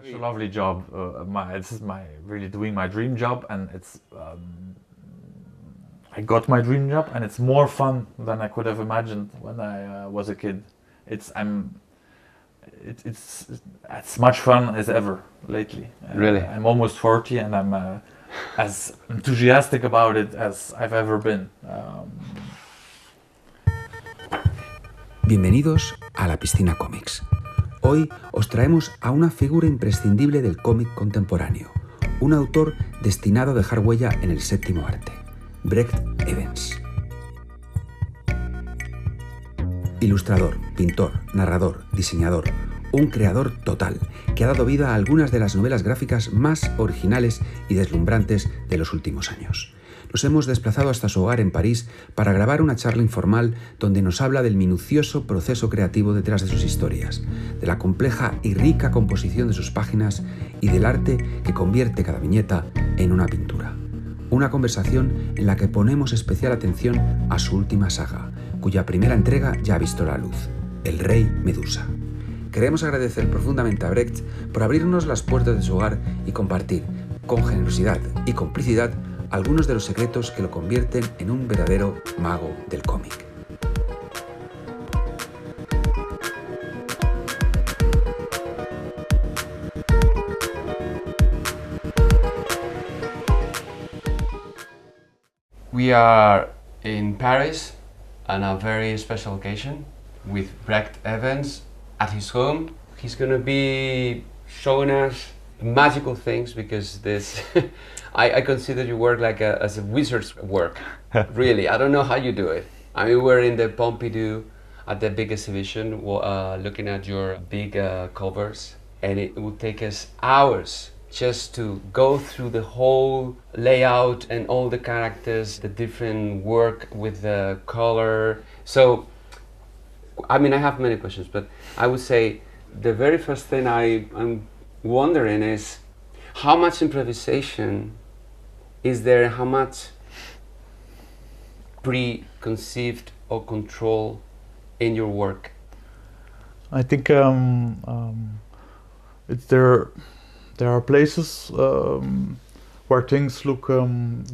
It's a lovely job. This is really doing my dream job, and it's I got my dream job, and it's more fun than I could have imagined when I was a kid. It's as much fun as ever lately. Really? I'm almost 40, and I'm as enthusiastic about it as I've ever been. Bienvenidos a la Piscina Comics. Hoy os traemos a una figura imprescindible del cómic contemporáneo, un autor destinado a dejar huella en el séptimo arte, Brecht Evens. Ilustrador, pintor, narrador, diseñador, un creador total que ha dado vida a algunas de las novelas gráficas más originales y deslumbrantes de los últimos años. Nos hemos desplazado hasta su hogar en París para grabar una charla informal donde nos habla del minucioso proceso creativo detrás de sus historias, de la compleja y rica composición de sus páginas y del arte que convierte cada viñeta en una pintura. Una conversación en la que ponemos especial atención a su última saga, cuya primera entrega ya ha visto la luz, El Rey Medusa. Queremos agradecer profundamente a Brecht por abrirnos las puertas de su hogar y compartir, con generosidad y complicidad, algunos de los secretos que lo convierten en un verdadero mago del cómic. We are in Paris on a very special occasion with Brecht Evens at his home. He's going to be showing us magical things because this I consider your work like as a wizard's work. Really, I don't know how you do it. I mean, we're in the Pompidou at the big exhibition looking at your big covers, and it would take us hours just to go through the whole layout and all the characters, the different work with the color. So, I mean, I have many questions, but I would say the very first thing I'm wondering is how much improvisation is there, how much preconceived or control in your work? I think there are places where things look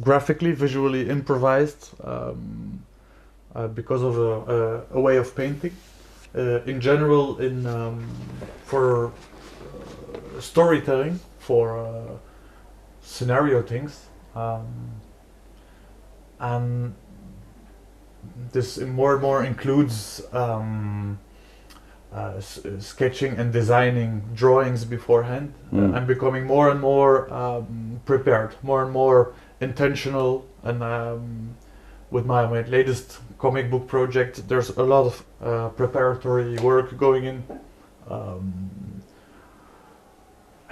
graphically, visually improvised because of a way of painting. In general, for storytelling, for scenario things, and this more and more includes sketching and designing drawings beforehand. I'm becoming more and more prepared, more and more intentional, and with my latest comic book project, there's a lot of preparatory work going in.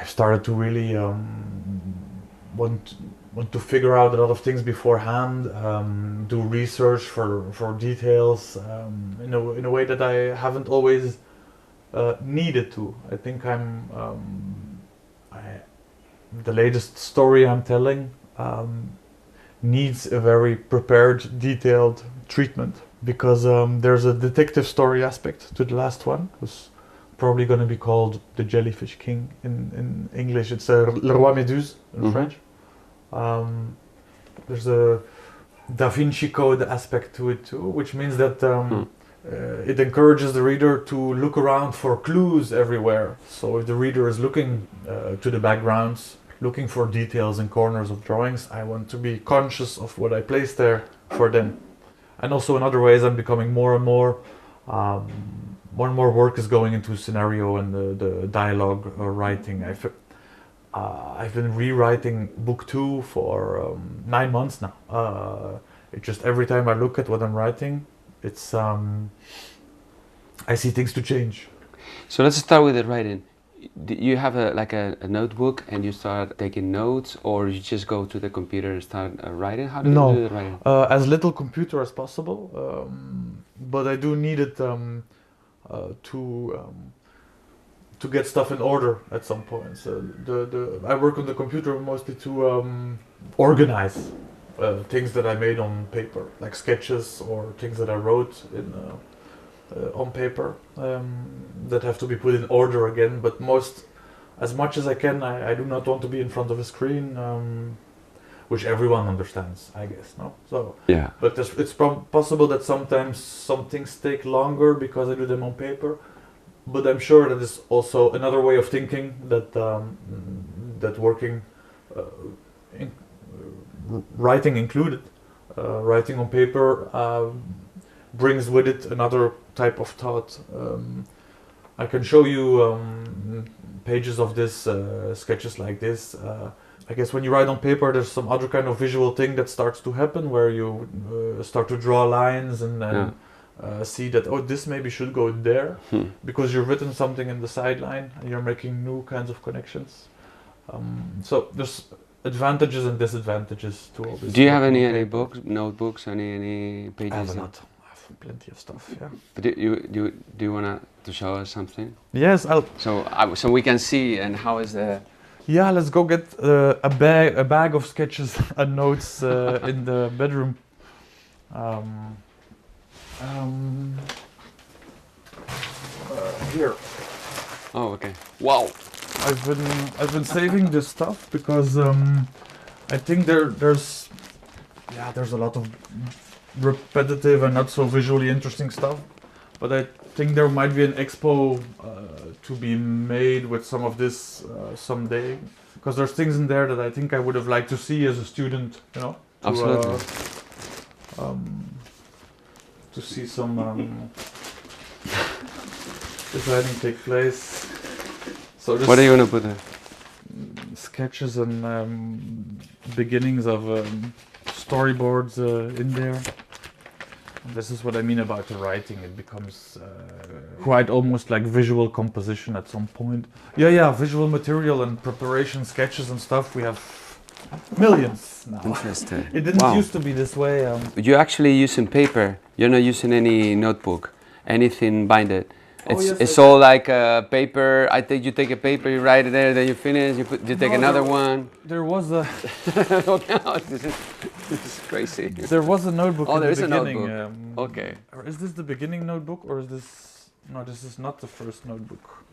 I've started to really want to figure out a lot of things beforehand, do research for details in a way that I haven't always needed to. I think the latest story I'm telling needs a very prepared, detailed treatment because there's a detective story aspect to the last one. Who's probably going to be called the Jellyfish King in English. It's Le Roi Méduse in French. There's a Da Vinci Code aspect to it too, which means that it encourages the reader to look around for clues everywhere. So if the reader is looking to the backgrounds, looking for details in corners of drawings, I want to be conscious of what I place there for them. And also in other ways, I'm becoming more and more work is going into scenario and the dialogue writing. I've been rewriting book 2 for 9 months now. It just every time I look at what I'm writing, it's I see things to change. So let's start with the writing. Do you have a notebook and you start taking notes, or you just go to the computer and start writing? How do you do the writing? As little computer as possible, but I do need it to get stuff in order at some point. So I work on the computer mostly to organize things that I made on paper, like sketches or things that I wrote on paper that have to be put in order again. But most as much as I can, I do not want to be in front of a screen, which everyone understands, I guess, no? So, Yeah. but it's possible that sometimes some things take longer because I do them on paper, but I'm sure that is also another way of thinking that that working, writing included, writing on paper brings with it another type of thought. I can show you pages of this, sketches like this. I guess when you write on paper, there's some other kind of visual thing that starts to happen, where you start to draw lines and then see that, oh, this maybe should go there, because you've written something in the sideline and you're making new kinds of connections. So there's advantages and disadvantages to all this. Do you have any books, notebooks, any pages? I have a lot. I have plenty of stuff, yeah. But do you want to show us something? Yes, I'll... So we can see, and how is the... Yeah, let's go get a bag of sketches and notes in the bedroom. Here. Oh, okay. Wow. I've been saving this stuff because I think there's a lot of repetitive and not so visually interesting stuff, but I think there might be an expo to be made with some of this someday, because there's things in there that I think I would have liked to see as a student, you know. Absolutely. To see some designing take place. So what are you gonna put there? Sketches and beginnings of storyboards in there. And this is what I mean about the writing. It becomes quite almost like visual composition at some point. Yeah, visual material and preparation, sketches and stuff. We have millions now. Interesting. It didn't used to be this way. You're actually using paper. You're not using any notebook, anything binded. It's all like paper. You take a paper, you write it there, then you finish. You take another one. There was a. This is crazy. There was a notebook. Oh, there is a notebook. Okay. Or is this the beginning notebook, or is this? No, this is not the first notebook.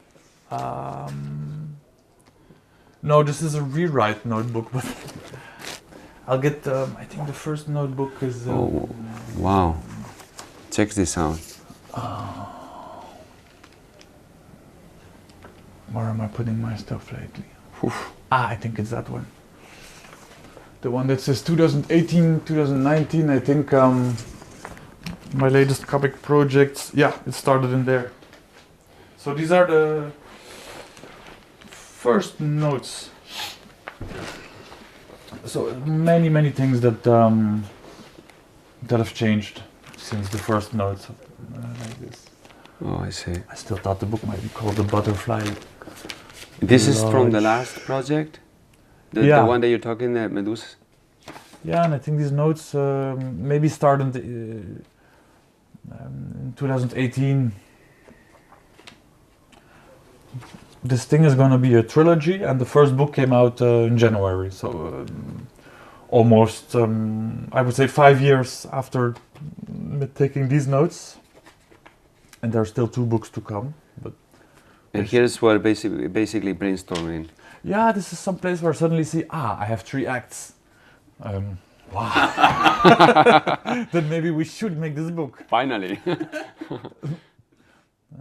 No, this is a rewrite notebook, but I'll get. I think the first notebook is. Oh, wow! Check this out. Where am I putting my stuff lately? I think it's that one. The one that says 2018, 2019, I think my latest comic projects, it started in there. So these are the first notes. So many things that that have changed since the first notes like this. Oh, I see. I still thought the book might be called The Butterfly. This is from the last project? The one that you're talking, the Medusa? Yeah, and I think these notes maybe started in 2018. This thing is going to be a trilogy, and the first book came out in January. So almost, I would say 5 years after taking these notes. And there are still 2 books to come. And here's what basically brainstorming. Yeah, this is some place where I suddenly see, I have 3 acts. Wow. Then maybe we should make this book. Finally.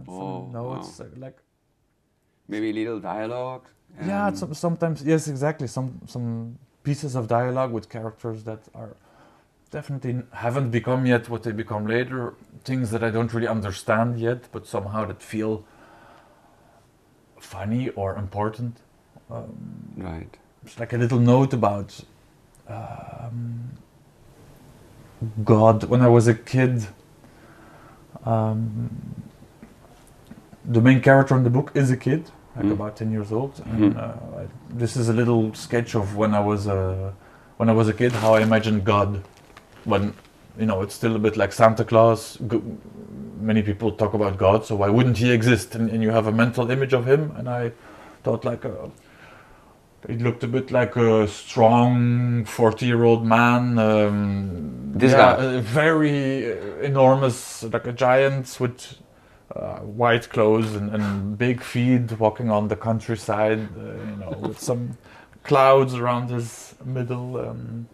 It's like maybe little dialogue. Yeah, sometimes, yes, exactly. Some pieces of dialogue with characters that are definitely haven't become yet what they become later. Things that I don't really understand yet, but somehow that feel funny or important. Right. It's like a little note about God. When I was a kid, the main character in the book is a kid, like about 10 years old. And this is a little sketch of when I was a kid, how I imagined God. When, it's still a bit like Santa Claus. Many people talk about God, so why wouldn't he exist? And you have a mental image of him, and I thought it looked a bit like a strong 40-year-old man. This guy? Very enormous, like a giant with white clothes and big feet walking on the countryside, you know, with some clouds around his middle, and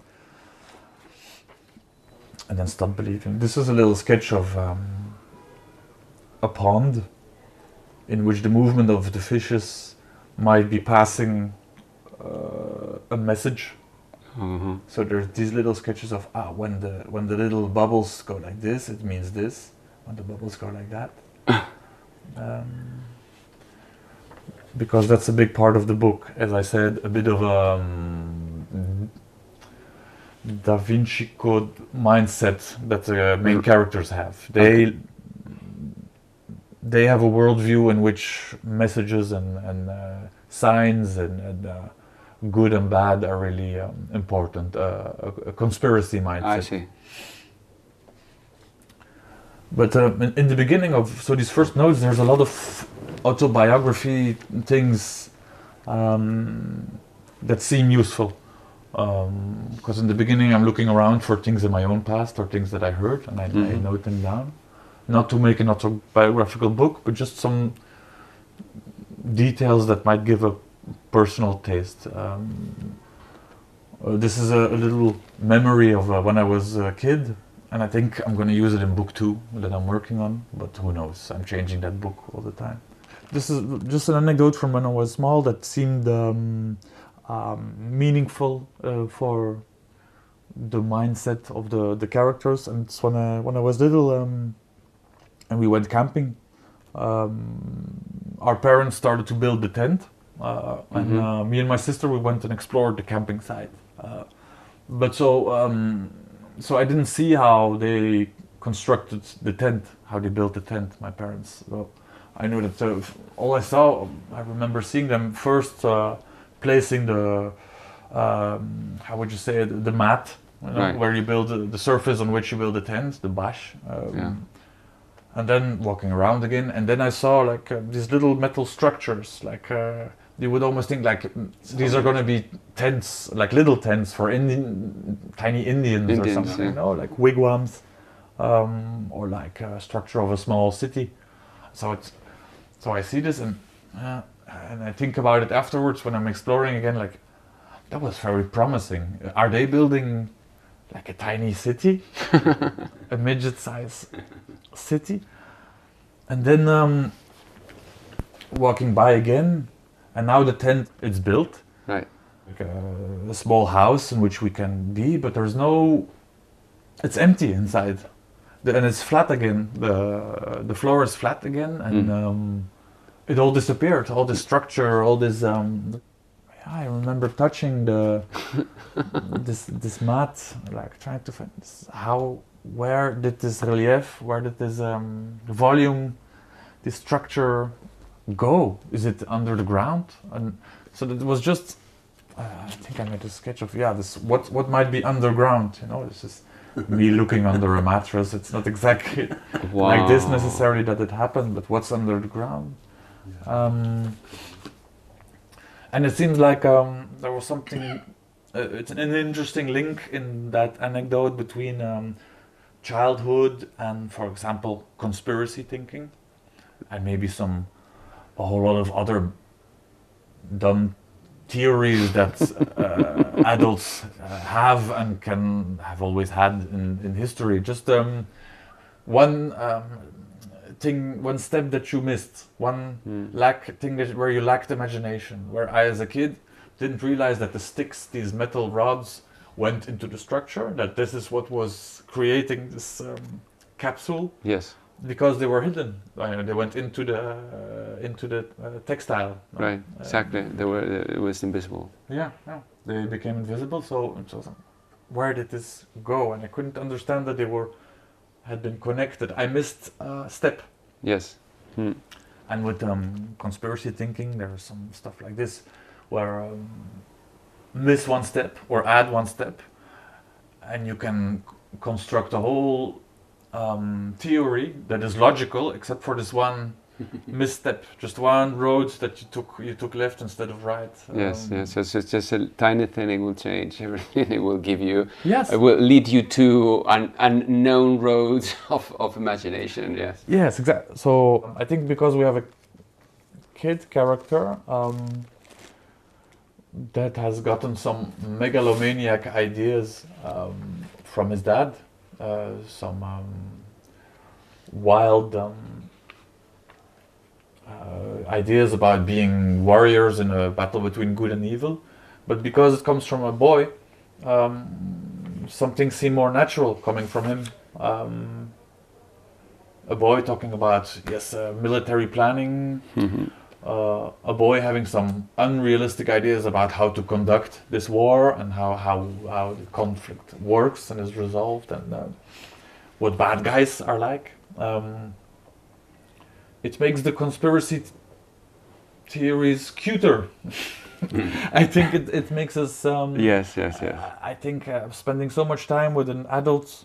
then stop believing. This is a little sketch of a pond in which the movement of the fishes might be passing a message. Mm-hmm. So there's these little sketches of when the little bubbles go like this, it means this. When the bubbles go like that, because that's a big part of the book. As I said, a bit of a Da Vinci Code mindset that the main characters have. They have a worldview in which messages and signs and good and bad are really important. A conspiracy mindset. I see. But in the beginning of these first notes, there's a lot of autobiography things that seem useful. Because in the beginning, I'm looking around for things in my own past or things that I heard, and I note them down. Not to make an autobiographical book, but just some details that might give a personal taste. This is a little memory of when I was a kid. And I think I'm going to use it in book 2 that I'm working on, but who knows? I'm changing that book all the time. This is just an anecdote from when I was small that seemed meaningful for the mindset of the characters. And it's when I was little and we went camping. Our parents started to build the tent, and me and my sister, we went and explored the camping site. So I didn't see how they constructed the tent, how they built the tent, my parents. So I knew that all I saw, I remember seeing them first placing the, how would you say it, the mat, you know, right, where you build the surface on which you build the tent, the bâche. And then walking around again, and then I saw like these little metal structures, like you would almost think like these are going to be tents, like little tents for tiny Indians or something, you know, like wigwams, or like a structure of a small city. So I see this and I think about it afterwards when I'm exploring again. Like that was very promising. Are they building like a tiny city, a midget-sized city? And then walking by again. And now the tent, it's built, right, like a small house in which we can be, but there's no, it's empty inside, and it's flat again. The floor is flat again, and it all disappeared. All this structure, all this. I remember touching this mat, like trying to find this, where did this relief, where did this volume, this structure go? Is it under the ground? And so it was just I think I made a sketch of this what might be underground, you know. This is me looking under a mattress. It's not exactly like this necessarily that it happened, but what's under the ground. And it seems like there was something, it's an interesting link in that anecdote between childhood and, for example, conspiracy thinking, and maybe a whole lot of other dumb theories that adults have and have always had in history. Just one one step that you missed, one thing where you lacked imagination, where I as a kid didn't realize that the sticks, these metal rods, went into the structure, that this is what was creating this capsule. Yes. Because they were hidden, they went into the textile. Right, exactly. It was invisible. Yeah, they became invisible. So where did this go? And I couldn't understand that they had been connected. I missed a step. Yes. And with conspiracy thinking, there's some stuff like this, where miss one step or add one step, and you can construct a whole theory that is logical, except for this one misstep, just one road that you took left instead of right. Yes, yes. So it's just a tiny thing. It will change everything. It will give you. Yes. It will lead you to unknown roads of imagination. Yes. Yes, exactly. So I think because we have a kid character that has gotten some megalomaniac ideas from his dad, some wild ideas about being warriors in a battle between good and evil, but because it comes from a boy, something seemed more natural coming from him. A boy talking about military planning, a boy having some unrealistic ideas about how to conduct this war and how the conflict works and is resolved, and what bad guys are like. It makes the conspiracy theories cuter. I think it makes us. Yes. I think spending so much time with an adult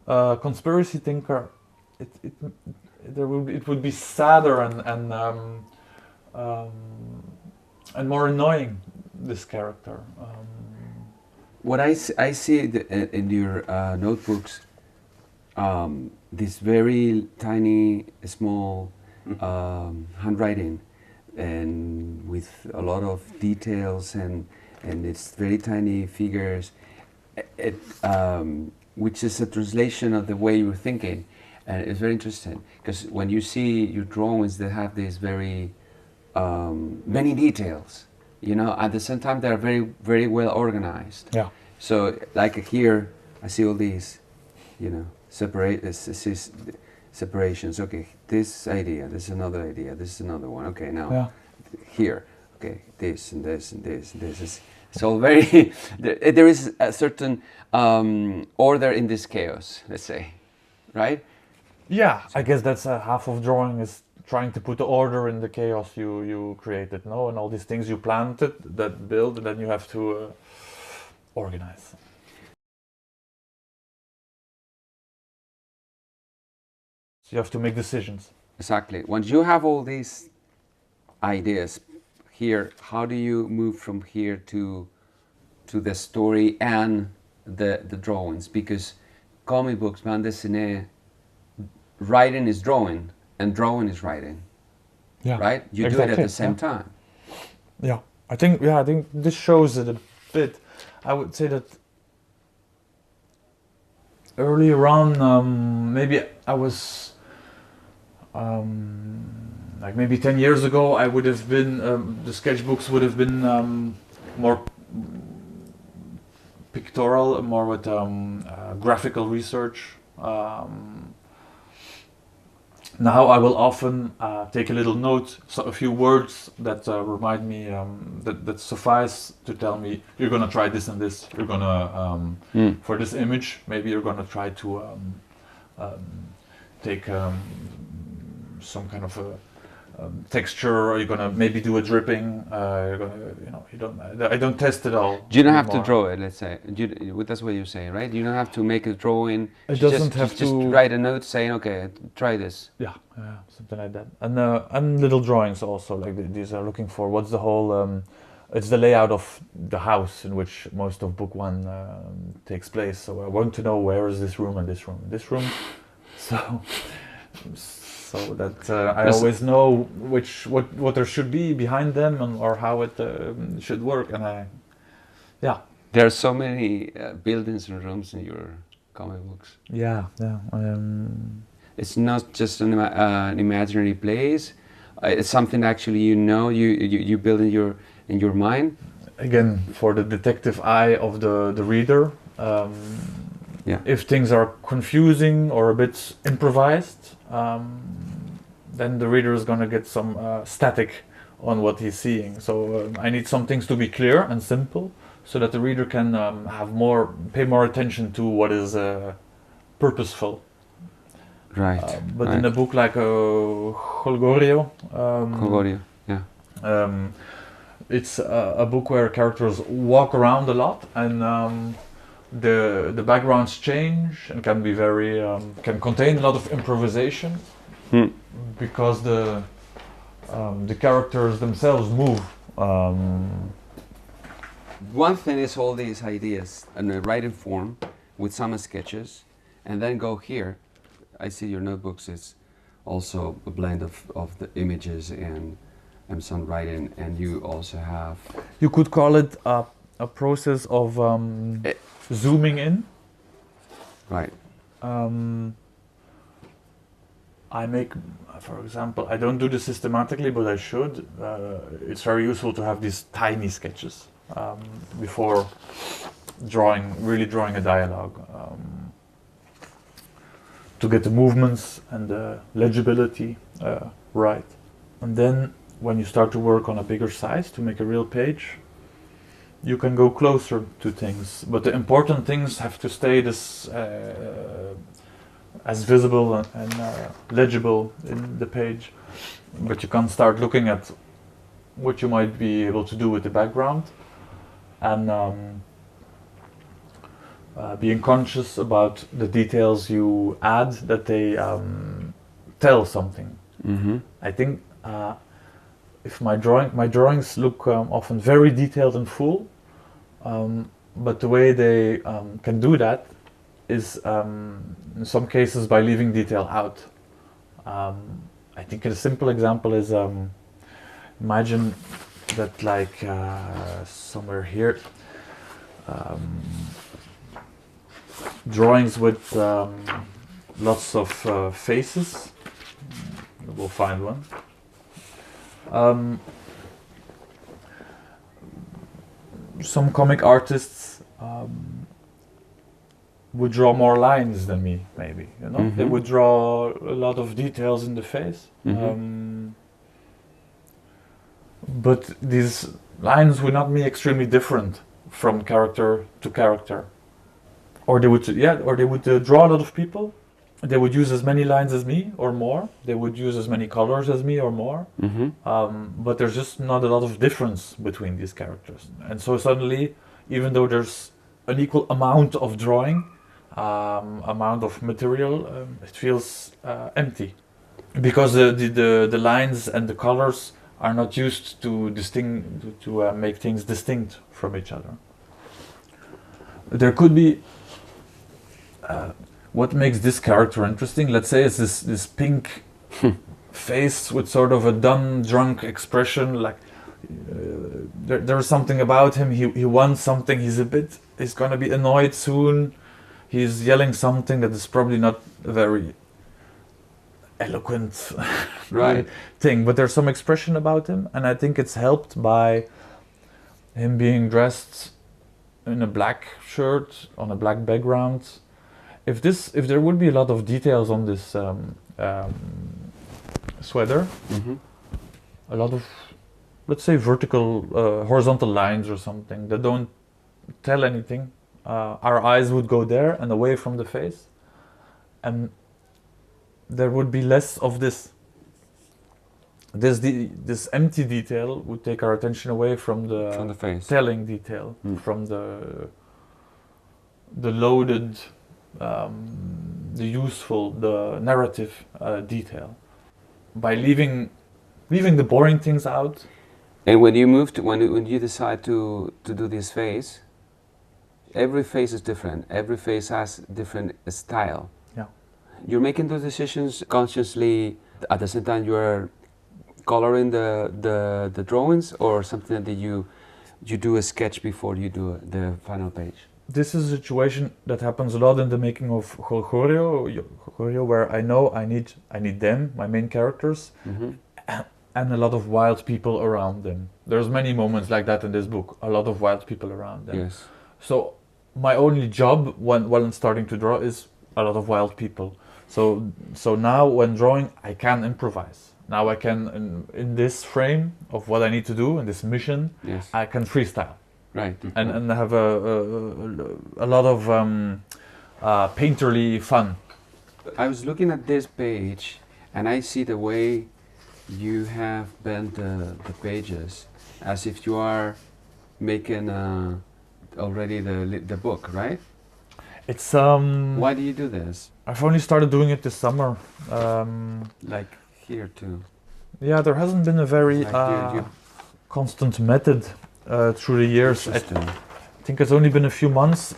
conspiracy thinker, it would be sadder and more annoying. This character. What I see in your notebooks, this very tiny, small handwriting, and with a lot of details, and it's very tiny figures, which is a translation of the way you're thinking, and it's very interesting because when you see your drawings, they have these very many details. You know, at the same time, they're very, very well organized. Yeah. So, like here, I see all these, you know, separations. Okay, this idea, this is another idea, this is another one. Okay, now here, okay, this and this and this and this. It's all very. There is a certain order in this chaos. Let's say, right? Yeah, I guess that's half of drawing is trying to put the order in the chaos you created, no? And all these things you planted that build, and then you have to organize. So you have to make decisions. Exactly. Once you have all these ideas here, how do you move from here to the story and the drawings? Because comic books, bande dessinée, writing is drawing, and drawing is writing. Yeah. Right? You exactly. do it at the same time. Yeah. I think this shows it a bit. I would say that earlier on, maybe I was like maybe 10 years ago, I would have been the sketchbooks would have been more pictorial, more with graphical research. Now I will often take a little note, a few words that remind me, that suffice to tell me you're gonna try this and this. You're gonna for this image, maybe you're gonna try to take some kind of a texture. Or you're gonna maybe do a dripping. You're gonna, I don't test it all. You don't have to draw it. Let's say that's what you're saying, right? You don't have to make a drawing. It doesn't have to. Just write a note saying, okay, try this. Yeah, something like that. And little drawings also, like these are looking for what's the whole. It's the layout of the house in which most of book one takes place. So I want to know where is this room and this room and this room. So that I always know what there should be behind them or how it should work, and there are so many buildings and rooms in your comic books. Yeah. It's not just an imaginary place. It's something actually you build in your mind. Again, for the detective eye of the reader. If things are confusing or a bit improvised, then the reader is going to get some static on what he's seeing. So I need some things to be clear and simple, so that the reader can pay more attention to what is purposeful. Right. But in a book like Jolgorio, it's a book where characters walk around a lot, and the backgrounds change and can be very can contain a lot of improvisation, because the characters themselves move. One thing is all these ideas in a writing form with some sketches, and then go here. I see your notebooks is also a blend of the images and some writing, and you also have... You could call it a process of zooming in. Right. I make, for example, I don't do this systematically, but I should. It's very useful to have these tiny sketches before really drawing a dialogue, to get the movements and the legibility right. And then when you start to work on a bigger size to make a real page, you can go closer to things, but the important things have to stay this as visible and legible in the page. But you can start looking at what you might be able to do with the background, and being conscious about the details you add, that they tell something. Mm-hmm. I think if my drawings look often very detailed and full, but the way they can do that is in some cases by leaving detail out. I think a simple example is imagine that, like somewhere here, drawings with lots of faces. We'll find one. Some comic artists would draw more lines than me, maybe, you know? Mm-hmm. They would draw a lot of details in the face. Mm-hmm. But these lines would not be extremely different from character to character. Or they would, draw a lot of people. They would use as many lines as me or more. They would use as many colors as me or more. Mm-hmm. But there's just not a lot of difference between these characters. And so suddenly, even though there's an equal amount of drawing, amount of material, it feels empty. Because the lines and the colors are not used to make things distinct from each other. There could be what makes this character interesting. Let's say it's this pink face with sort of a dumb, drunk expression. Like there's something about him. He wants something. He's gonna be annoyed soon. He's yelling something that is probably not a very eloquent right. thing, but there's some expression about him, and I think it's helped by him being dressed in a black shirt on a black background. If there would be a lot of details on this sweater, Mm-hmm. a lot of, let's say, horizontal lines or something that don't tell anything, our eyes would go there and away from the face, and there would be less of this empty detail would take our attention away from the face, telling detail, from the loaded, the useful, the narrative detail. By leaving the boring things out. And when you decide to do this face, every face is different. Every face has different style. Yeah. You're making those decisions consciously. At the same time, you're coloring the drawings, or something that you do a sketch before you do the final page. This is a situation that happens a lot in the making of Jolgorio, where I know I need them, my main characters, Mm-hmm. and a lot of wild people around them. There's many moments like that in this book. A lot of wild people around them. Yes. So my only job while I'm starting to draw is a lot of wild people. So now when drawing, I can improvise. Now I can, in this frame of what I need to do, in this mission, Yes. I can freestyle. Right. And have a lot of painterly fun. I was looking at this page, and I see the way you have bent the pages, as if you are making already the book, right? It's Why do you do this? I've only started doing it this summer. Like here too. Yeah, there hasn't been a very constant method through the years. I think it's only been a few months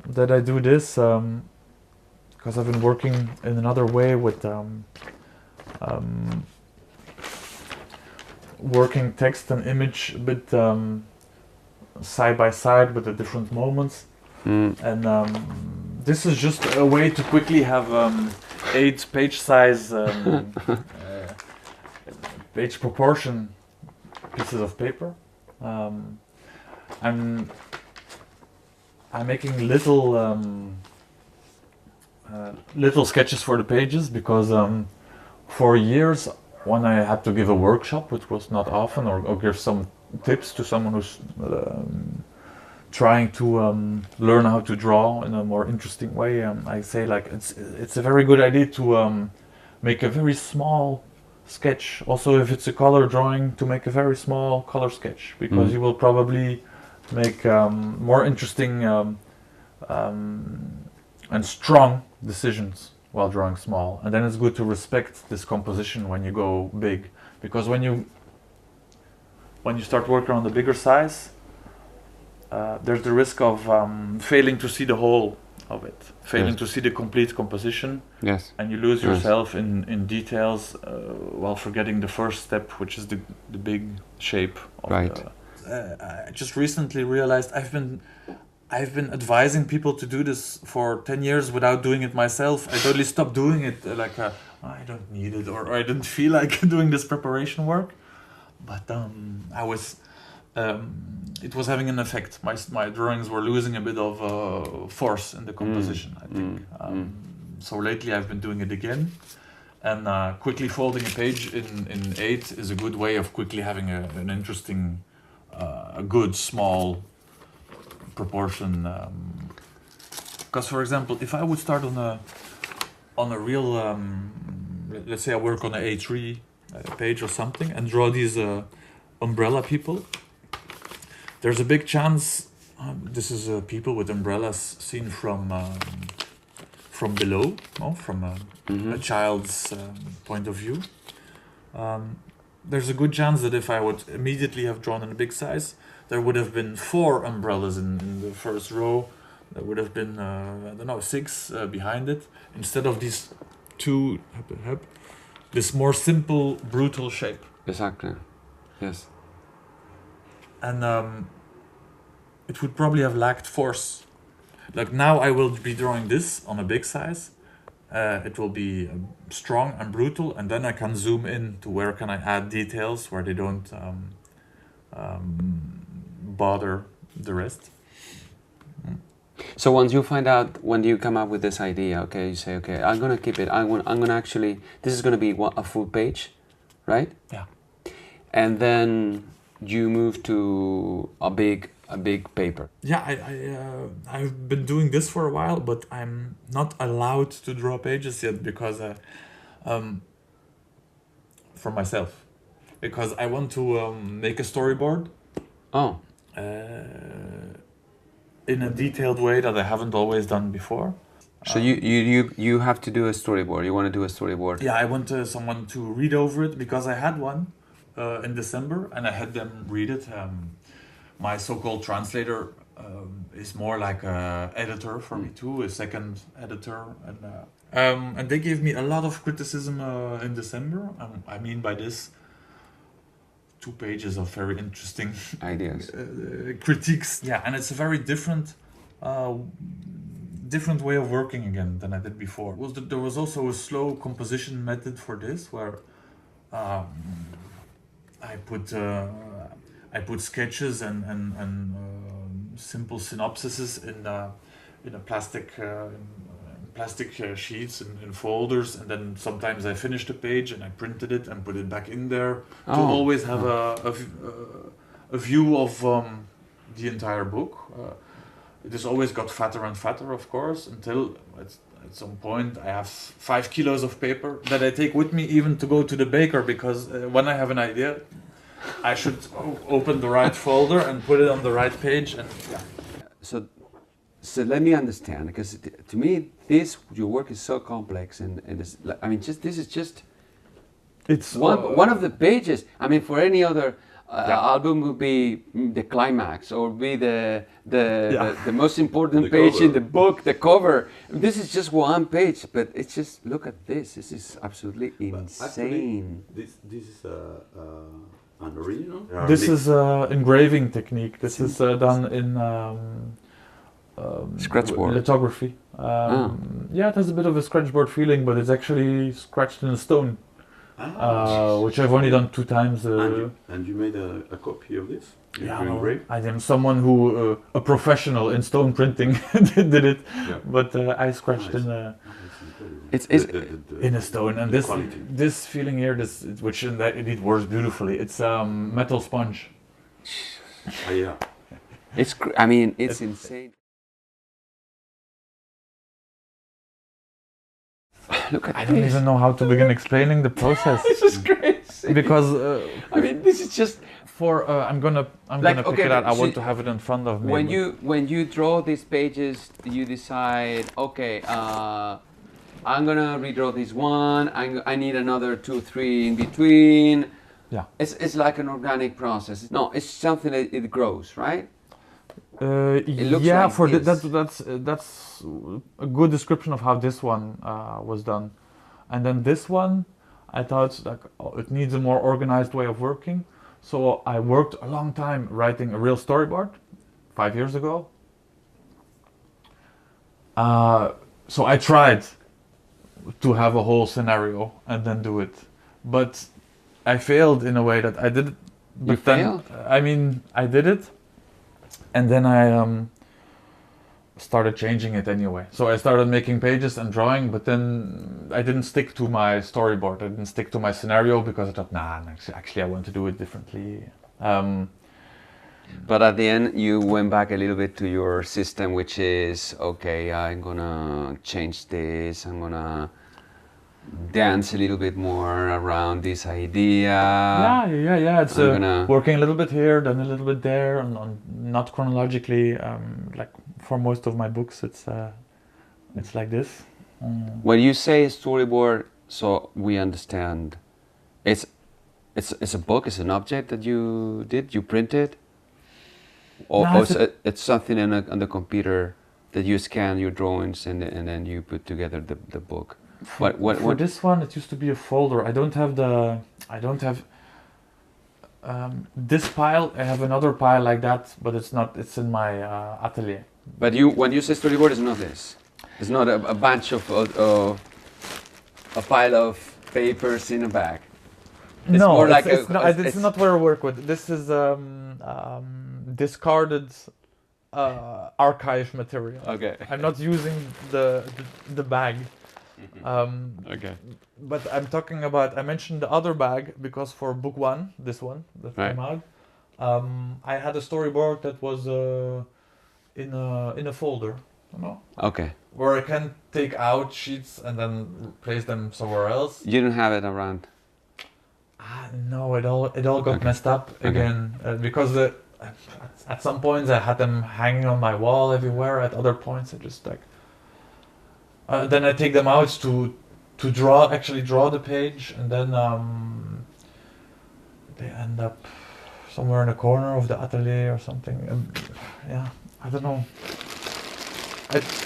that I do this, because I've been working in another way with working text and image a bit side by side with the different moments. And this is just a way to quickly have 8 page size page proportion pieces of paper. I'm making little little sketches for the pages because for years when I had to give a workshop, which was not often, or give some tips to someone who's trying to learn how to draw in a more interesting way, I say like it's a very good idea to make a very small sketch. Also, if it's a color drawing, to make a very small color sketch, because you will probably make more interesting and strong decisions while drawing small. And then it's good to respect this composition when you go big, because when you start working on the bigger size, there's the risk of failing to see the whole of it, failing to see the complete composition. Yes. And you lose yourself in details while forgetting the first step, which is the big shape of I just recently realized I've been advising people to do this for 10 years without doing it myself. I totally stopped doing it, I don't need it, or I didn't feel like doing this preparation work. But it was having an effect. My drawings were losing a bit of force in the composition, I think. So lately I've been doing it again. And quickly folding a page in 8 is a good way of quickly having an interesting, a good small proportion. Because, for example, if I would start on a real, let's say I work on an A3 page or something and draw these umbrella people, there's a big chance this is people with umbrellas seen from below, from a child's point of view. There's a good chance that if I would immediately have drawn in a big size, there would have been 4 umbrellas in the first row. There would have been, 6 behind it, instead of these 2, this more simple, brutal shape. Exactly. Yes. And it would probably have lacked force. Like now I will be drawing this on a big size. It will be strong and brutal, and then I can zoom in to where can I add details where they don't bother the rest. So once you find out, when you come up with this idea, okay, you say, okay, I'm gonna keep it. I'm gonna actually, this is gonna be a full page, right? Yeah. And then you move to a big paper. Yeah, I've been doing this for a while, but I'm not allowed to draw pages yet because for myself, because I want to make a storyboard. Oh. In a detailed way that I haven't always done before. So you have to do a storyboard. You want to do a storyboard? Yeah, I want someone to read over it, because I had one in December and I had them read it. My so-called translator is more like an editor for me too, a second editor, and they gave me a lot of criticism in December. I mean by this, 2 pages of very interesting ideas, critiques. Yeah, and it's a very different way of working again than I did before. There was also a slow composition method for this, where I put sketches and simple synopsises in a plastic sheets in folders, and then sometimes I finished a page and I printed it and put it back in there to always have a view of the entire book. It has always got fatter and fatter, of course, until at some point I have 5 kilos of paper that I take with me even to go to the baker, because when I have an idea, I should open the right folder and put it on the right page. And So let me understand, because to me, your work is so complex, and this, I mean, this is just It's one of the pages. I mean, for any other album would be the climax or be the most important page in the book, the cover. This is just one page, but it's just, look at this. This is absolutely insane. Actually, this is an original. This is engraving technique. This is done in Scratchboard. lithography. Yeah, it has a bit of a scratchboard feeling, but it's actually scratched in a stone. Which I've only done 2 times. And you made a copy of this? Yeah, I am someone who, a professional in stone printing, did it, but I scratched in a stone. And this feeling here, which it works beautifully. It's metal sponge. Yeah. I mean, it's insane. Look at I don't even know how to begin explaining the process. This is crazy. Because I mean, this is just for I'm gonna pick it out. I want to have it in front of me. When you draw these pages, you decide, okay, I'm gonna redraw this one. I need another 2, 3 in between. Yeah. It's like an organic process. No, it's something that it grows, right? It looks yeah, like for this. that's a good description of how this one was done. And then this one, I thought it needs a more organized way of working. So I worked a long time writing a real storyboard 5 years ago. So I tried to have a whole scenario and then do it, but I failed in a way that I did it. But You failed? I mean, I did it. And then I started changing it anyway. So I started making pages and drawing, but then I didn't stick to my storyboard. I didn't stick to my scenario because I thought, nah, actually I want to do it differently. But at the end, you went back a little bit to your system, which is, okay, I'm gonna change this. I'm gonna dance a little bit more around this idea. Yeah. It's working a little bit here, then a little bit there, and not chronologically. Like for most of my books, it's like this. When you say storyboard, so we understand, it's a book, it's an object that you did, you printed, or it's something on the computer that you scan your drawings and then you put together the book. For this one, it used to be a folder. I don't have this pile. I have another pile like that, but it's not. It's in my atelier. But when you say storyboard, it's not this. It's not a bunch of a pile of papers in a bag. It's no, more like it's not what I work with. This is discarded archive material. Okay. I'm not using the bag. Okay. But I'm talking about. I mentioned the other bag because for book 1, this one that came out, I had a storyboard that was in a folder. Okay. Where I can take out sheets and then place them somewhere else. You don't have it around. No, it all got messed up again because at some points I had them hanging on my wall everywhere. At other points I just then I take them out to actually draw the page, and then they end up somewhere in a corner of the atelier or something. And yeah, I don't know.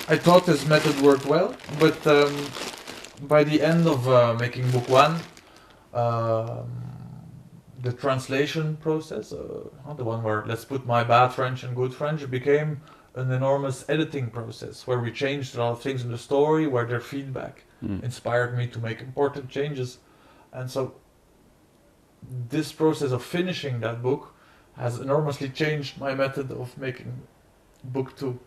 I thought this method worked well, but by the end of making book 1, the translation process, the one where let's put my bad French and good French, became an enormous editing process where we changed a lot of things in the story, where their feedback inspired me to make important changes. And so this process of finishing that book has enormously changed my method of making book 2.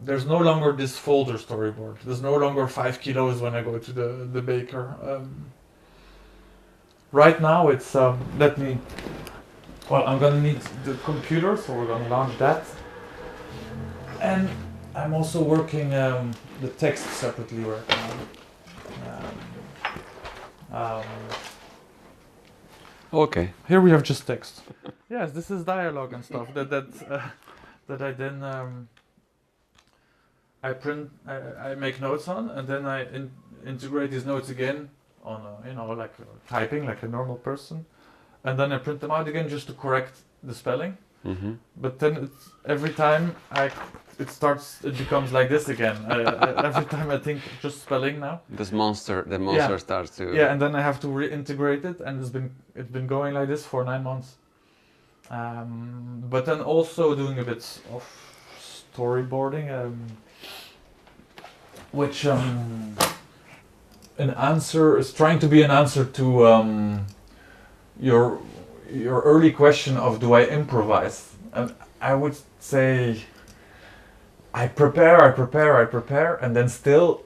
There's no longer this folder storyboard. There's no longer 5 kilos when I go to the baker. Right now it's, I'm gonna need the computer, so we're gonna launch that. And I'm also working the text separately right now. Okay. Here we have just text. Yes, this is dialogue and stuff that I then I print, I make notes on, and then integrate these notes again on like typing like a normal person, and then I print them out again just to correct the spelling. But then every time it becomes like this again. Every time I think just spelling now. The monster starts to. Yeah, and then I have to reintegrate it, and it's been going like this for 9 months. But then also doing a bit of storyboarding, which an answer is trying to be an answer to your early question of do I improvise? And I would say I prepare, and then still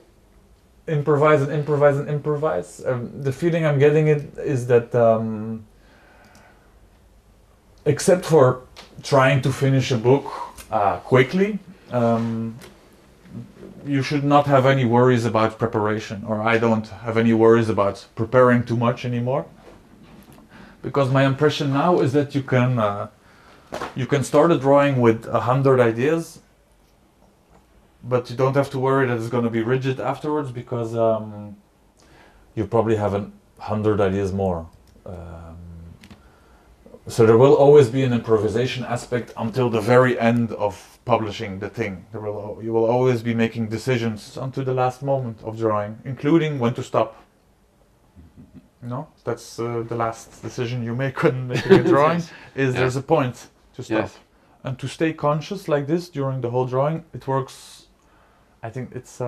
improvise. The feeling I'm getting is that except for trying to finish a book quickly, you should not have any worries about preparation, or I don't have any worries about preparing too much anymore. Because my impression now is that you can start a drawing with 100 ideas, but you don't have to worry that it's going to be rigid afterwards, because you probably have 100 ideas more. So there will always be an improvisation aspect until the very end of publishing the thing. You will always be making decisions until the last moment of drawing, including when to stop. No, that's the last decision you make when making a drawing. There's a point to stop, and to stay conscious like this during the whole drawing. It works. I think it's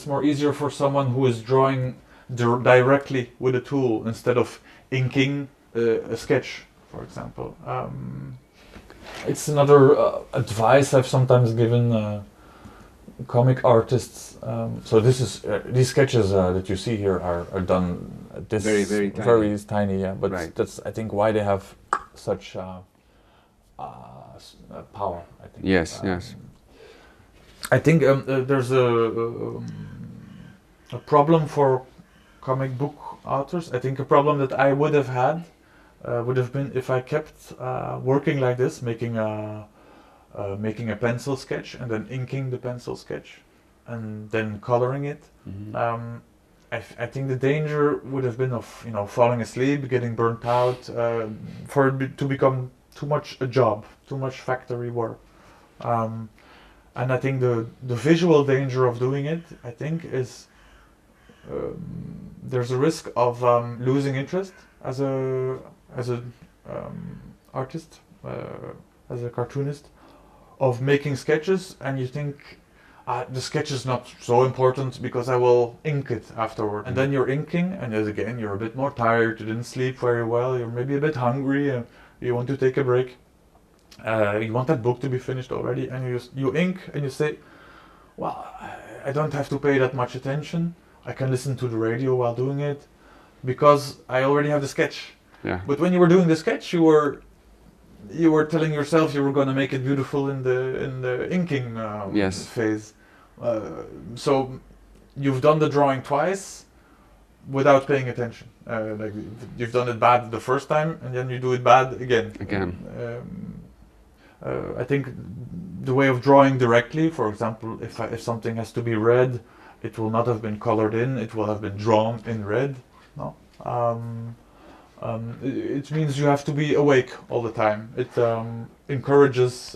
more easier for someone who is drawing directly with a tool instead of inking a sketch, for example. It's another advice I've sometimes given comic artists. So these sketches that you see here are done this very tiny. Very tiny, yeah. But right. That's I think why they have such power. I think. Yes. I think there's a problem for comic book authors. I think a problem that I would have had would have been if I kept working like this, making a pencil sketch and then inking the pencil sketch and then coloring it. I think the danger would have been of falling asleep, getting burnt out, for it to become too much a job, too much factory work. And I think the visual danger of doing it, I think, is there's a risk of losing interest as a artist, as a cartoonist, of making sketches, and you think the sketch is not so important because I will ink it afterward. And then you're inking, and as again you're a bit more tired, you didn't sleep very well, you're maybe a bit hungry, you want to take a break. You want that book to be finished already, and you ink and you say, well, I don't have to pay that much attention. I can listen to the radio while doing it because I already have the sketch. Yeah. But when you were doing the sketch, you were telling yourself you were going to make it beautiful in the inking phase. So you've done the drawing twice without paying attention. Like you've done it bad the first time, and then you do it bad again. I think the way of drawing directly, for example, if something has to be red, it will not have been colored in, it will have been drawn in red. No, it means you have to be awake all the time. It encourages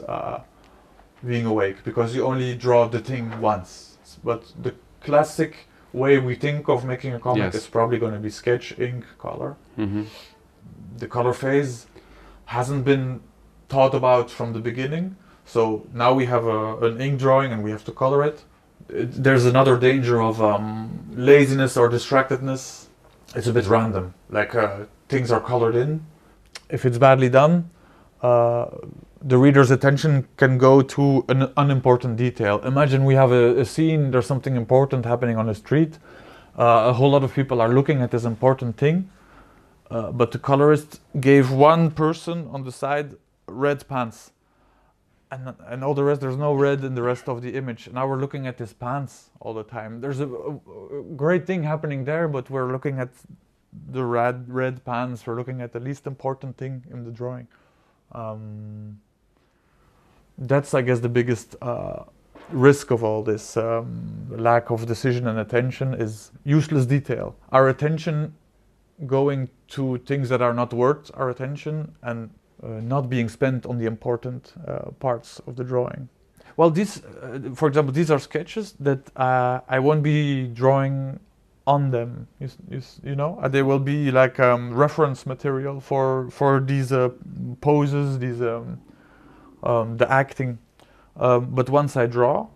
being awake because you only draw the thing once. But the classic way we think of making a comic is probably going to be sketch, ink, color. The color phase hasn't been thought about from the beginning, so now we have an ink drawing and we have to color it. There's another danger of laziness or distractedness. It's a bit random, like things are colored in. If it's badly done, the reader's attention can go to an unimportant detail. Imagine we have a scene, there's something important happening on the street, a whole lot of people are looking at this important thing, but the colorist gave one person on the side red pants, and all the rest, there's no red in the rest of the image. Now we're looking at his pants all the time. There's a great thing happening there, but we're looking at the red pants. We're looking at the least important thing in the drawing. That's, I guess, the biggest risk of all this lack of decision and attention is useless detail. Our attention going to things that are not worth our attention and not being spent on the important parts of the drawing. Well, these, for example, these are sketches that I won't be drawing on them. You know, they will be like reference material for these poses, these the acting. But once I draw,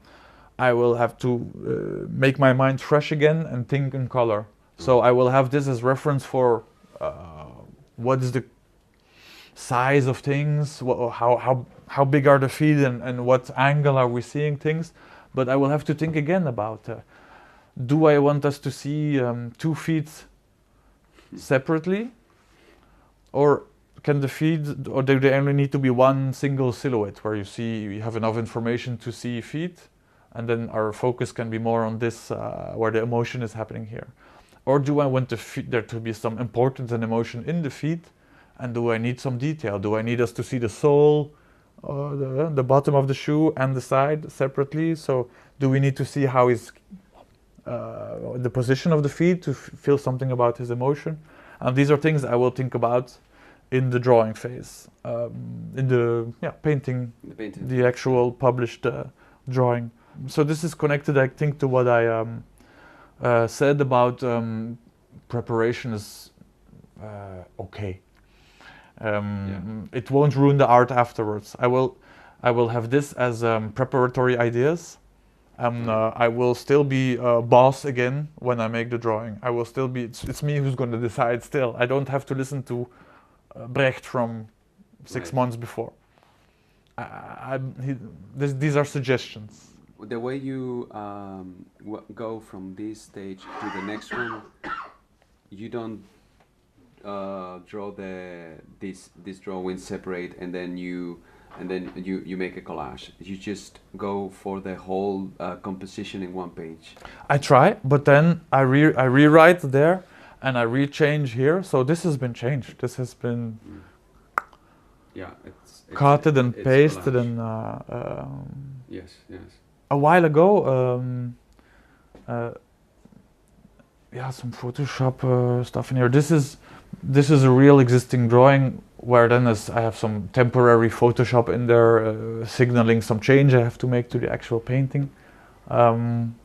I will have to make my mind fresh again and think in color. So I will have this as reference for what is the size of things, how big are the feet, and what angle are we seeing things. But I will have to think again about, do I want us to see 2 feet separately, or can the feet, or do they only need to be one single silhouette where you have enough information to see feet, and then our focus can be more on this where the emotion is happening here? Or do I want there to be some importance and emotion in the feet, and do I need some detail? Do I need us to see the sole, the bottom of the shoe and the side separately? So do we need to see how is the position of the feet to feel something about his emotion? And these are things I will think about in the drawing phase, in the painting, the actual published drawing. So this is connected, I think, to what I said about preparation is okay. It won't ruin the art afterwards. I will have this as preparatory ideas. I will still be boss again when I make the drawing. I will still be. It's me who's going to decide. Still, I don't have to listen to Brecht from 6 months before. These are suggestions. The way you go from this stage to the next one, you don't draw this drawing separate and then you make a collage. You just go for the whole composition in one page. I try, but then I rewrite there and I rechange here. So this has been changed. This has been cutted and pasted and yes. A while ago, some Photoshop stuff in here. This is a real existing drawing where then I have some temporary Photoshop in there, signaling some change I have to make to the actual painting. I'm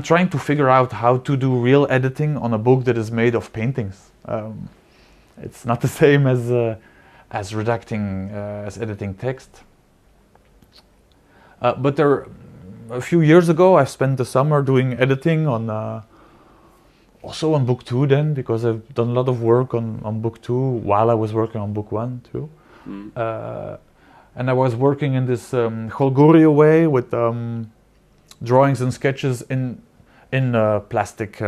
trying to figure out how to do real editing on a book that is made of paintings. It's not the same as redacting, as editing text. But a few years ago, I spent the summer doing editing on, also on book 2 then, because I've done a lot of work on book 2 while I was working on book 1 too. And I was working in this Jolgorio way with drawings and sketches in plastic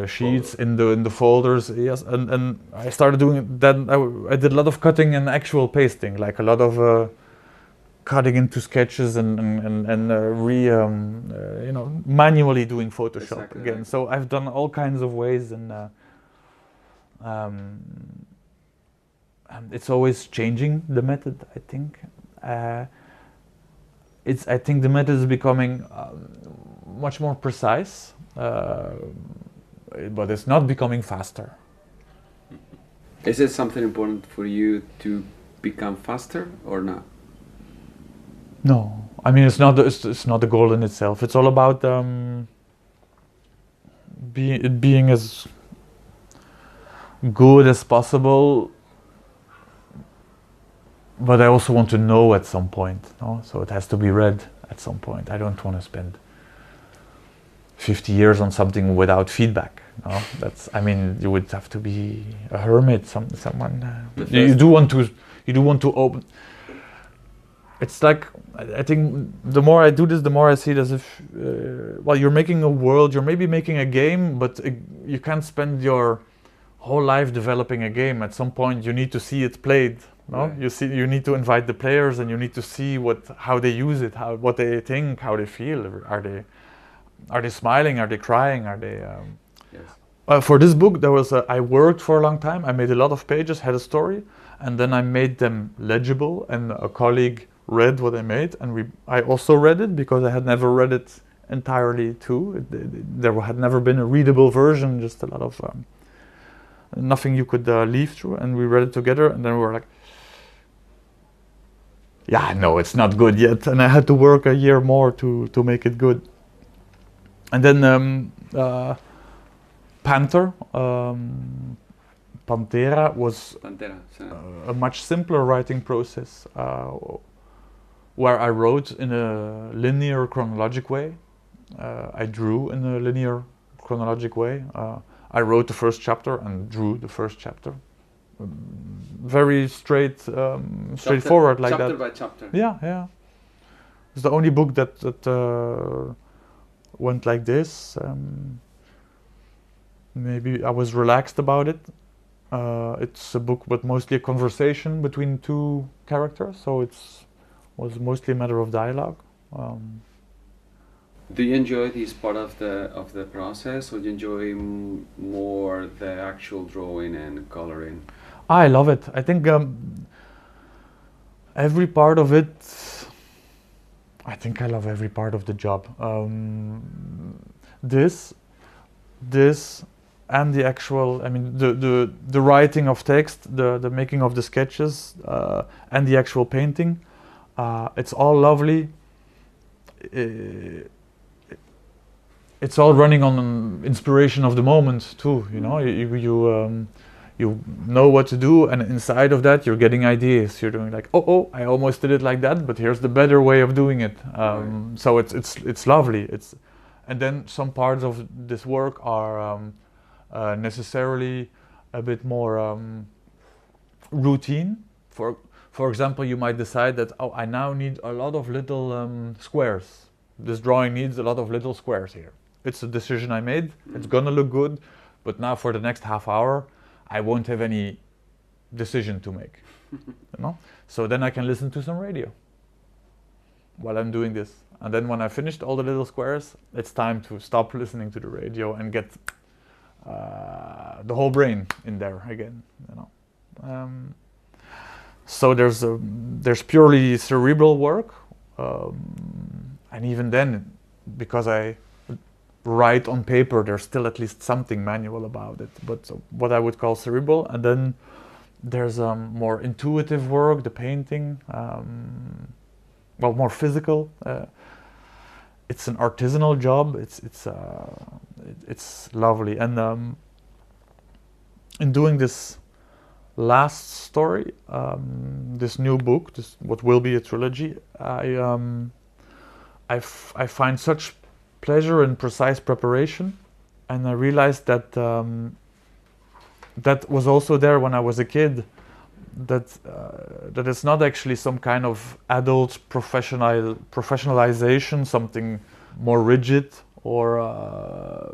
sheets in the folders. Yes, and I started doing it. Then I did a lot of cutting and actual pasting, like a lot of cutting into sketches and manually doing Photoshop again. So I've done all kinds of ways, and it's always changing the method. I think I think the method is becoming much more precise, but it's not becoming faster. Is it something important for you to become faster or not? No, I mean it's not the goal in itself. It's all about being as good as possible. But I also want to know at some point, no? So it has to be read at some point. I don't want to spend 50 years on something without feedback. No? You would have to be a hermit. Someone you do want to open. It's like, I think the more I do this, the more I see it as if, you're making a world, you're maybe making a game, but you can't spend your whole life developing a game. At some point you need to see it played, no? Right. You need to invite the players and you need to see how they use it, what they think, how they feel. Are they smiling? Are they crying? Are they... Yes. For this book, I worked for a long time. I made a lot of pages, had a story, and then I made them legible, and a colleague read what I made, and I also read it because I had never read it entirely too. There had never been a readable version, just a lot of nothing you could leaf through, and we read it together, and then we were like, yeah, no, it's not good yet, and I had to work a year more to make it good. And then Pantera was a much simpler writing process, where I wrote in a linear chronologic way. I drew in a linear chronologic way. I wrote the first chapter and drew the first chapter. Very straightforward like that. Chapter by chapter. Yeah. It's the only book that went like this. Maybe I was relaxed about it. It's a book, but mostly a conversation between two characters, so was mostly a matter of dialogue. Do you enjoy this part of the process, or do you enjoy more the actual drawing and coloring? I love it. I think every part of it. I think I love every part of the job. This, and the actual. I mean, the writing of text, the making of the sketches, and the actual painting. It's all lovely. It's all running on inspiration of the moment too. You know, you know what to do, and inside of that you're getting ideas. You're doing like, oh, I almost did it like that, but here's the better way of doing it. So it's lovely. And then some parts of this work are necessarily a bit more routine. For example, you might decide that, I now need a lot of little squares. This drawing needs a lot of little squares here. It's a decision I made. It's gonna look good, but now for the next half hour, I won't have any decision to make. You know? So then I can listen to some radio while I'm doing this. And then when I finished all the little squares, it's time to stop listening to the radio and get the whole brain in there again. You know. So there's purely cerebral work, and even then, because I write on paper, there's still at least something manual about it, but what I would call cerebral. And then there's more intuitive work, the painting, well, more physical. It's an artisanal job. It's lovely. And in doing this last story, this new book, what will be a trilogy, I find such pleasure in precise preparation, and I realized that that was also there when I was a kid. That it's not actually some kind of adult professionalization, something more rigid or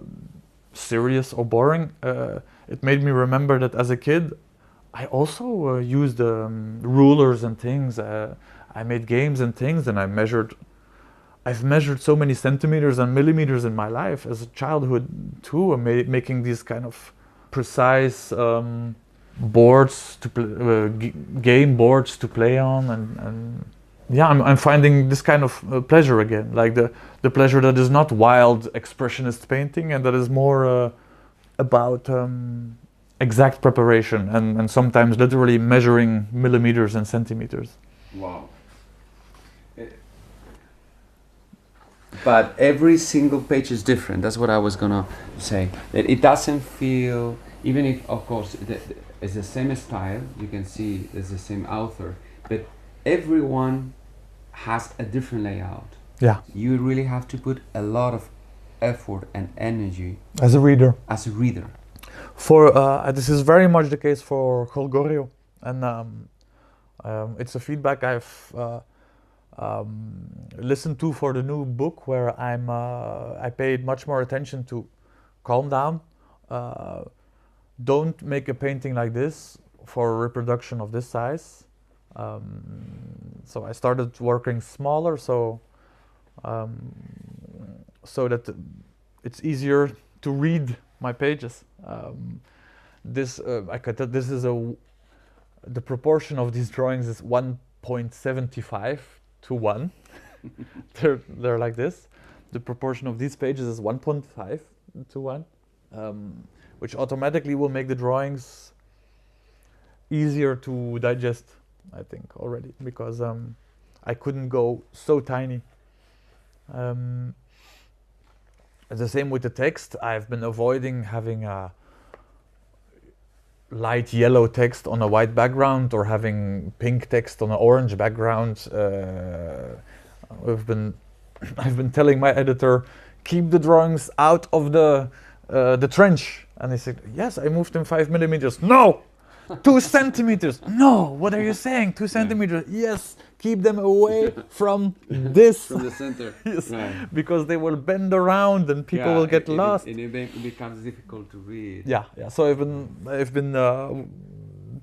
serious or boring. It made me remember that as a kid, I also used rulers and things. I made games and things, and I've measured so many centimeters and millimeters in my life as a childhood too, making these kind of precise boards to game boards to play on, and yeah, I'm finding this kind of pleasure again, like the pleasure that is not wild expressionist painting, and that is more about exact preparation and sometimes literally measuring millimeters and centimeters. Wow. But every single page is different. That's what I was gonna say. That it doesn't feel, even if, of course, it's the same style. You can see it's the same author, but everyone has a different layout. Yeah. You really have to put a lot of effort and energy as a reader. For this is very much the case for Jolgorio, and it's a feedback I've listened to for the new book, where I paid much more attention to calm down. Don't make a painting like this for a reproduction of this size. So I started working smaller, so that it's easier to read my pages. The proportion of these drawings is 1.75 to 1. they're like this. The proportion of these pages is 1.5 to 1, which automatically will make the drawings easier to digest, I think, already, because I couldn't go so tiny. The same with the text. I've been avoiding having a light yellow text on a white background or having pink text on an orange background. I've been telling my editor, keep the drawings out of the trench, and he said, yes, I moved them 5 millimeters. No, 2 centimeters. No, what are you saying? 2 centimeters. Yes, keep them away from this. From the center. Yes, Right. because they will bend around and people will get lost. It becomes difficult to read. Yeah. So I've been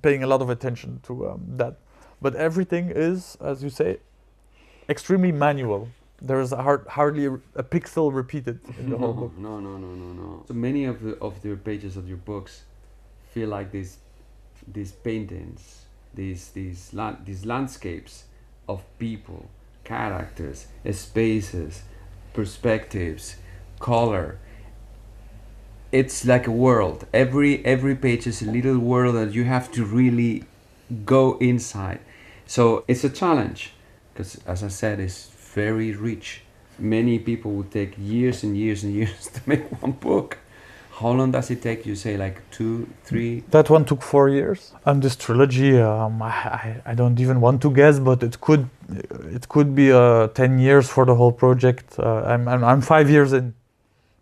paying a lot of attention to that. But everything is, as you say, extremely manual. There is hardly a pixel repeated in the whole book. No. So many of the pages of your books feel like these paintings, these landscapes of people, characters, spaces, perspectives, color. It's like a world. Every page is a little world that you have to really go inside. So it's a challenge, because as I said, it's very rich. Many people would take years and years and years to make one book. How long does it take? You say like 2, 3? That one took 4 years. And this trilogy, I don't even want to guess, but it could be 10 years for the whole project. I'm 5 years in.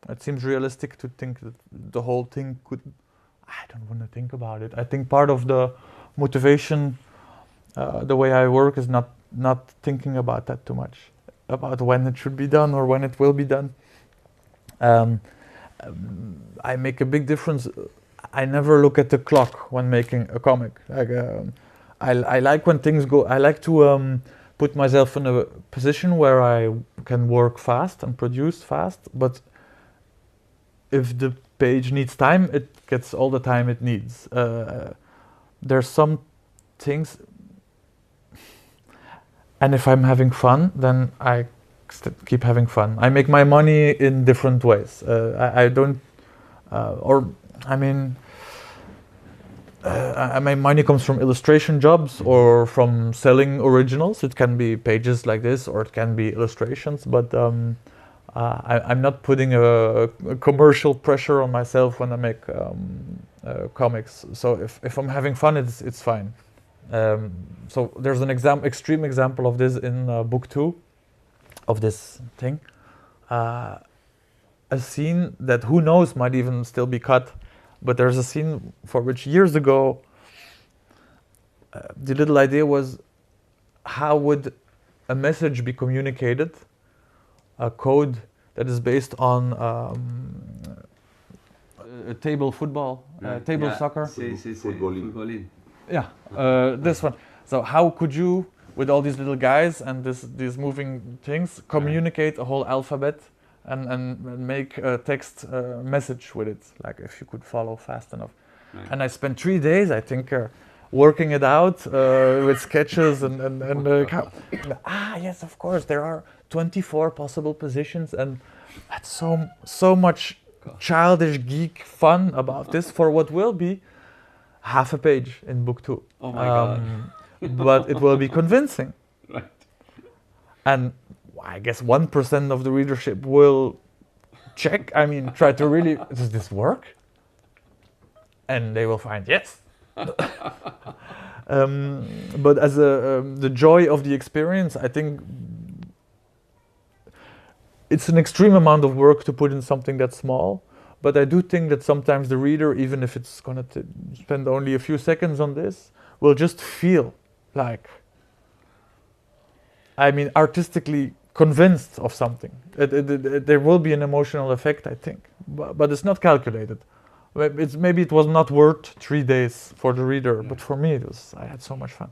It seems realistic to think that the whole thing could. I don't want to think about it. I think part of the motivation, the way I work, is not thinking about that too much, about when it should be done or when it will be done. I make a big difference. I never look at the clock when making a comic. I like when things go. I like to put myself in a position where I can work fast and produce fast. But if the page needs time, it gets all the time it needs. There's some things, and if I'm having fun, then I keep having fun. I make my money in different ways. I don't, my money comes from illustration jobs or from selling originals. It can be pages like this, or it can be illustrations. But I'm not putting a commercial pressure on myself when I make comics. So if I'm having fun, it's fine. So there's an extreme example of this in book 2 of this thing. A scene that, who knows, might even still be cut, but there's a scene for which years ago the little idea was, how would a message be communicated, a code that is based on a table football, table soccer. Footballing. Yeah, this one. So how could you, with all these little guys and these moving things, communicate a whole alphabet and make a text message with it, like if you could follow fast enough. Right. And I spent 3 days, I think, working it out with sketches and yes, of course, there are 24 possible positions, and that's so much childish geek fun about this for what will be half a page in book 2. Oh my God. But it will be convincing. Right. And I guess 1% of the readership will check, try to really, does this work? And they will find yes. But as the joy of the experience, I think it's an extreme amount of work to put in something that's small. But I do think that sometimes the reader, even if it's going to spend only a few seconds on this, will just feel like, artistically convinced of something. There will be an emotional effect, I think, but it's not calculated. Maybe it was not worth 3 days for the reader, but for me I had so much fun.